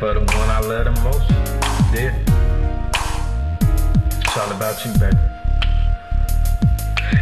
for the one I love the most. Yeah. It's all about you, baby.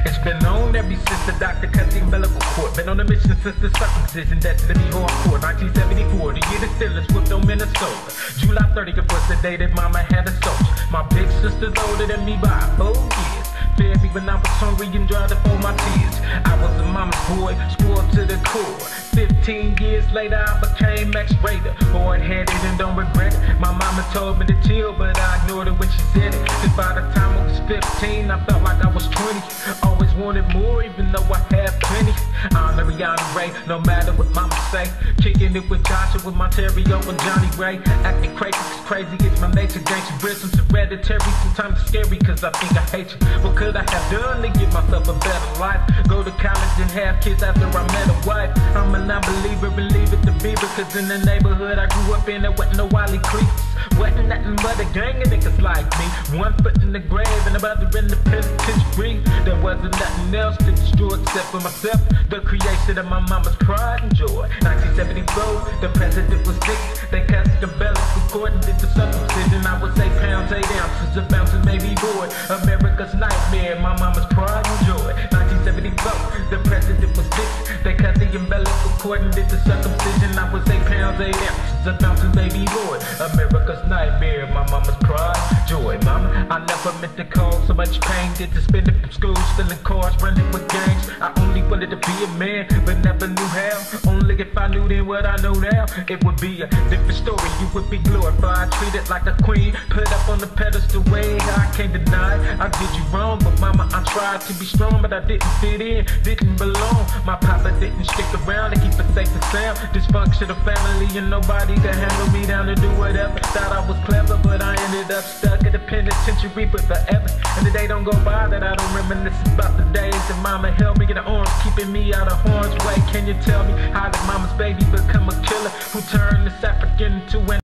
It's been known ever since the doctor cut the umbilical cord. Been on a mission since the circumcision, destined to be hardcore. 1974, the year the Steelers whipped on Minnesota. July 30th was the day that mama had a soldier. My big sister's older than me by 4 years. Fed me when I was hungry and dried up all my tears. I was a mama's boy, spoiled to the core. 15 years later, I became X-rated. Hard-headed and don't regret it. My mama told me to chill, but I ignored it when she said it. Cause by the time I was 15, I felt like I was 20. Always wanted more, even though I had plenty. I'm Ariana Ray, no matter what mama say. Kicking it with Joshua, with Monterio and Johnny Ray. Acting crazy, cause crazy is my nature. Gangsterism's hereditary, sometimes it's scary, cause I think I hate you. What could I have done to give myself a better life? Go to college and have kids after I met a wife. I'm a non-believer, believe it to be, because in the neighborhood I grew up in, there wasn't no Wally Creeks. Wasn't nothing but a gang of niggas like me. One foot in the grave and another in the penitentiary. There wasn't nothing else to destroy except for myself, the creation of my mama's pride and joy. 1974, the president was sick. They cut the umbilical cord and did the circumcision. I was 8 pounds, 8 ounces, a bouncing baby boy. America's nightmare, my mama's pride and joy. 1974, the president was sick. They cut the umbilical cord and did the circumcision. I was 8 pounds, 8 ounces, a bouncing baby boy. America's nightmare, my mama's pride, joy. Mama, I never meant to cause so much pain. Did to spend it from school, stealing cars, running with gangs. I only wanted to be a man, but never knew how. Only if I knew then what I know now, it would be a different story. You would be glorified, treated like a queen, put up on the pedestal way I can't deny. I did you wrong, but mama, I tried to be strong, but I didn't fit in, didn't belong. My papa didn't stick around to keep it safe and sound. Dysfunctional family and nobody to handle me down to do whatever. Thought I was clever, but I ended up stuck in the penitentiary for forever. And the day don't go by that I don't reminisce about the days that mama held me in her arms, keeping me out of harm's way. Can you tell me how did mama's baby become a killer who turned this African into an